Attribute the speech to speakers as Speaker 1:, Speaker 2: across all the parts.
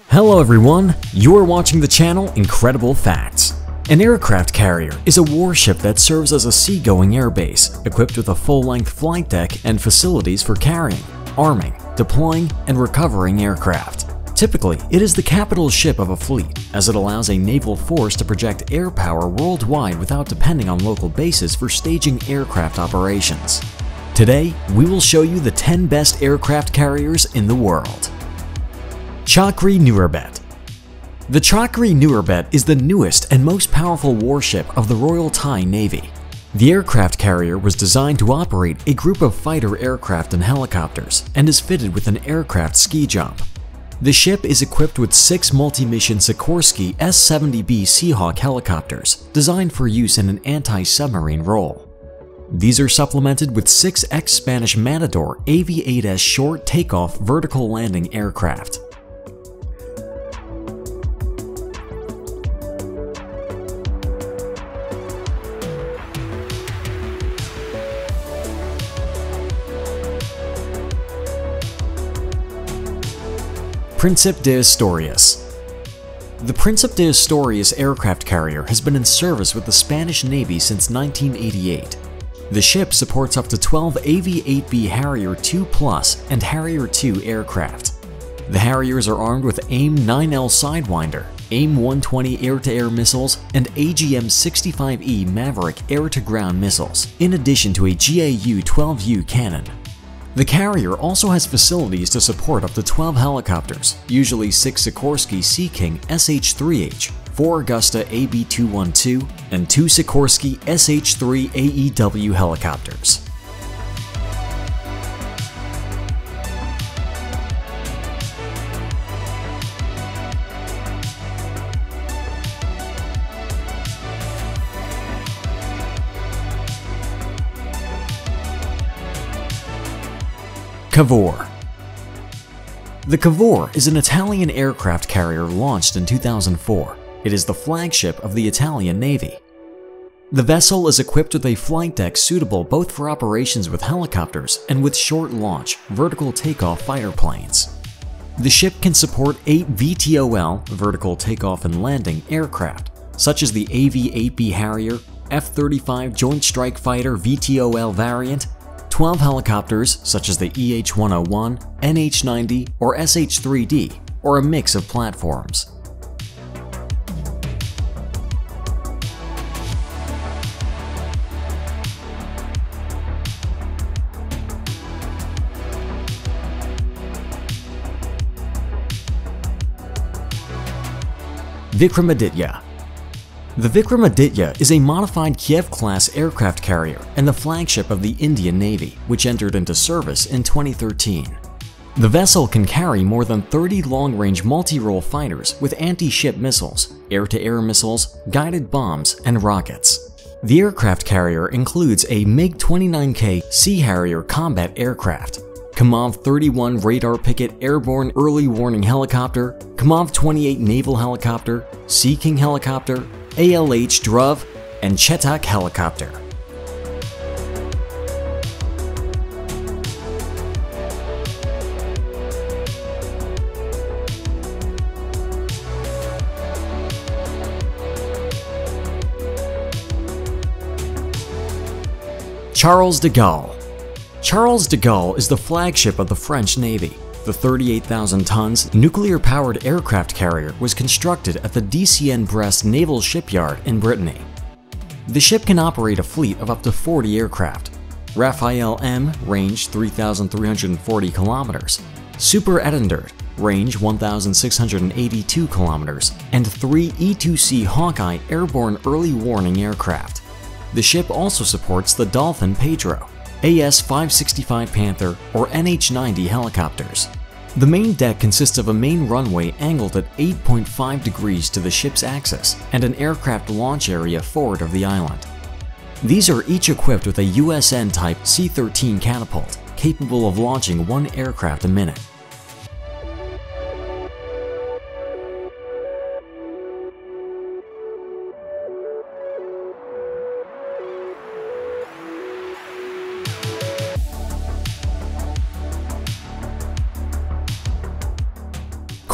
Speaker 1: Hello everyone, you are watching the channel Incredible Facts. An aircraft carrier is a warship that serves as a seagoing airbase, equipped with a full-length flight deck and facilities for carrying, arming, deploying, and recovering aircraft. Typically, it is the capital ship of a fleet, as it allows a naval force to project air power worldwide without depending on local bases for staging aircraft operations. Today, we will show you the 10 best aircraft carriers in the world. Chakri Nurbet. The Chakri Nurbet is the newest and most powerful warship of the Royal Thai Navy. The aircraft carrier was designed to operate a group of fighter aircraft and helicopters and is fitted with an aircraft ski jump. The ship is equipped with 6 multi-mission Sikorsky S-70B Seahawk helicopters designed for use in an anti-submarine role. These are supplemented with 6 ex-Spanish Matador AV-8S short takeoff vertical landing aircraft. Príncipe de Asturias. The Príncipe de Asturias aircraft carrier has been in service with the Spanish Navy since 1988. The ship supports up to 12 AV-8B Harrier II Plus and Harrier II aircraft. The Harriers are armed with AIM-9L Sidewinder, AIM-120 air-to-air missiles, and AGM-65E Maverick air-to-ground missiles, in addition to a GAU-12U cannon. The carrier also has facilities to support up to 12 helicopters, usually 6 Sikorsky Sea King SH-3H, 4 Augusta AB-212, and 2 Sikorsky SH-3 AEW helicopters. Cavour. The Cavour is an Italian aircraft carrier launched in 2004. It is the flagship of the Italian Navy. The vessel is equipped with a flight deck suitable both for operations with helicopters and with short launch, vertical takeoff fighter planes. The ship can support 8 VTOL, vertical takeoff and landing, aircraft, such as the AV-8B Harrier, F-35 Joint Strike Fighter VTOL variant, 12 helicopters such as the EH-101, NH-90, or SH-3D, or a mix of platforms. Vikramaditya. The Vikramaditya is a modified Kiev-class aircraft carrier and the flagship of the Indian Navy, which entered into service in 2013. The vessel can carry more than 30 long-range multi-role fighters with anti-ship missiles, air-to-air missiles, guided bombs, and rockets. The aircraft carrier includes a MiG-29K Sea Harrier combat aircraft, Kamov-31 radar picket airborne early warning helicopter, Kamov-28 naval helicopter, Sea King helicopter, ALH Druv, and Chetak helicopter. Charles de Gaulle. Charles de Gaulle is the flagship of the French Navy. The 38,000 tons nuclear-powered aircraft carrier was constructed at the Dcian-Brest Naval Shipyard in Brittany. The ship can operate a fleet of up to 40 aircraft. Raphael M, range 3,340 kilometers, Super Étendard, range 1,682 kilometers, and 3 E-2C Hawkeye airborne early warning aircraft. The ship also supports the Dolphin Pedro, AS-565 Panther, or NH-90 helicopters. The main deck consists of a main runway angled at 8.5 degrees to the ship's axis and an aircraft launch area forward of the island. These are each equipped with a USN-type C-13 catapult, capable of launching 1 aircraft a minute.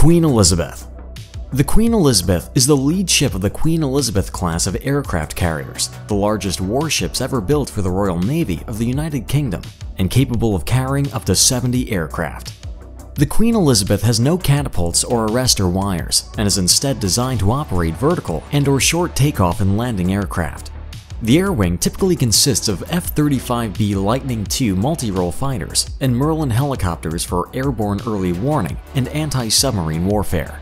Speaker 1: Queen Elizabeth. The Queen Elizabeth is the lead ship of the Queen Elizabeth class of aircraft carriers, the largest warships ever built for the Royal Navy of the United Kingdom, and capable of carrying up to 70 aircraft. The Queen Elizabeth has no catapults or arrestor wires, and is instead designed to operate vertical and/or short takeoff and landing aircraft. The air wing typically consists of F-35B Lightning II multi-role fighters and Merlin helicopters for airborne early warning and anti-submarine warfare.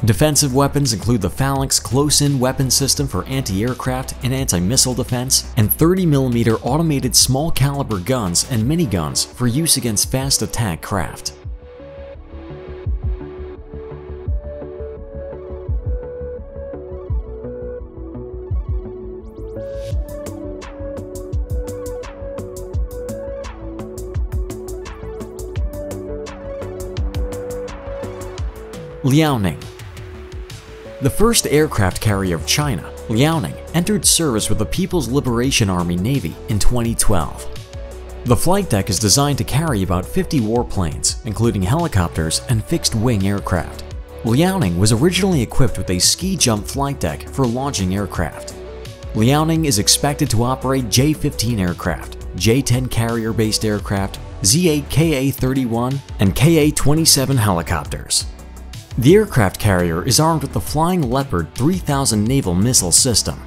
Speaker 1: Defensive weapons include the Phalanx close-in weapon system for anti-aircraft and anti-missile defense, and 30mm automated small-caliber guns and miniguns for use against fast attack craft. Liaoning. The first aircraft carrier of China, Liaoning, entered service with the People's Liberation Army Navy in 2012. The flight deck is designed to carry about 50 warplanes, including helicopters and fixed-wing aircraft. Liaoning was originally equipped with a ski-jump flight deck for launching aircraft. Liaoning is expected to operate J-15 aircraft, J-10 carrier-based aircraft, Z-8 Ka-31, and Ka-27 helicopters. The aircraft carrier is armed with the Flying Leopard 3000 naval missile system.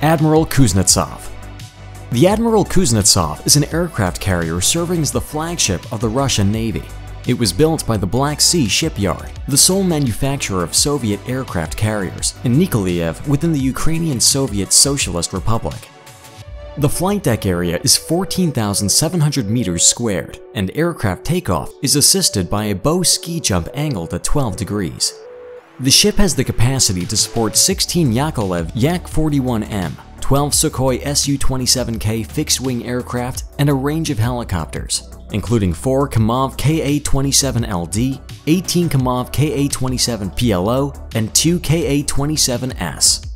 Speaker 1: Admiral Kuznetsov. The Admiral Kuznetsov is an aircraft carrier serving as the flagship of the Russian Navy. It was built by the Black Sea Shipyard, the sole manufacturer of Soviet aircraft carriers, in Nikolaev within the Ukrainian Soviet Socialist Republic. The flight deck area is 14,700 meters squared, and aircraft takeoff is assisted by a bow ski jump angled at 12 degrees. The ship has the capacity to support 16 Yakolev Yak-41M, 12 Sukhoi Su-27K fixed-wing aircraft, and a range of helicopters, including 4 Kamov Ka-27LD, 18 Kamov Ka-27 PLO, and 2 Ka-27S.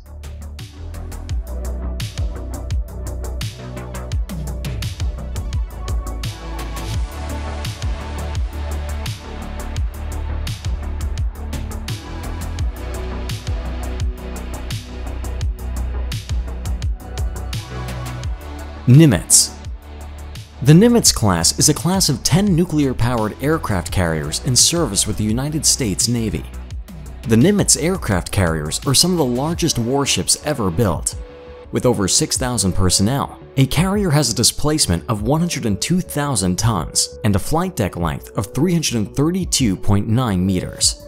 Speaker 1: Nimitz. The Nimitz class is a class of 10 nuclear-powered aircraft carriers in service with the United States Navy. The Nimitz aircraft carriers are some of the largest warships ever built. With over 6,000 personnel, a carrier has a displacement of 102,000 tons and a flight deck length of 332.9 meters.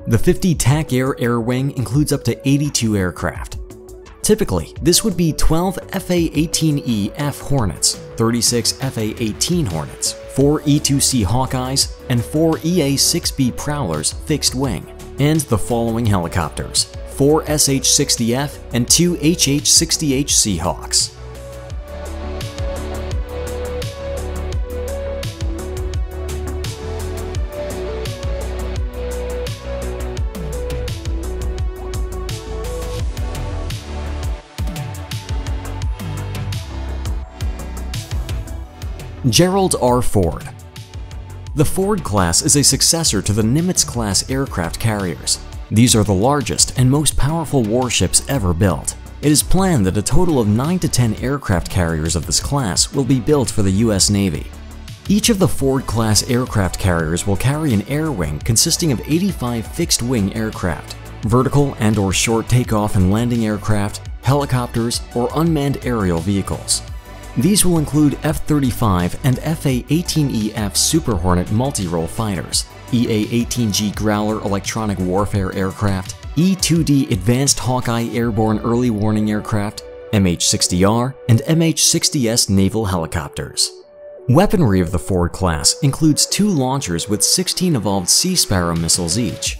Speaker 1: The 50 TAC Air wing includes up to 82 aircraft. Typically, this would be 12 FA-18E F Hornets, 36 FA-18 Hornets, 4 E-2C Hawkeyes, and 4 EA-6B Prowlers fixed wing, and the following helicopters: 4 SH-60F and 2 HH-60H Seahawks. Gerald R. Ford. The Ford class is a successor to the Nimitz class aircraft carriers. These are the largest and most powerful warships ever built. It is planned that a total of 9 to 10 aircraft carriers of this class will be built for the US Navy. Each of the Ford class aircraft carriers will carry an air wing consisting of 85 fixed-wing aircraft, vertical and/or short takeoff and landing aircraft, helicopters, or unmanned aerial vehicles. These will include F-35 and FA-18EF Super Hornet multi-role fighters, EA-18G Growler electronic warfare aircraft, E-2D Advanced Hawkeye airborne early warning aircraft, MH-60R, and MH-60S naval helicopters. Weaponry of the Ford class includes 2 launchers with 16 evolved Sea Sparrow missiles each.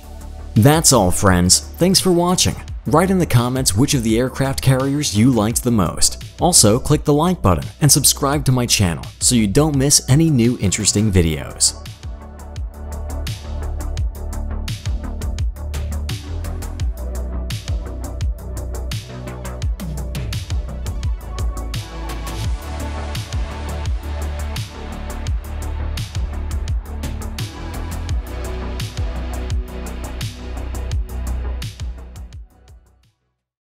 Speaker 1: That's all, friends. Thanks for watching. Write in the comments which of the aircraft carriers you liked the most. Also, click the like button and subscribe to my channel so you don't miss any new interesting videos.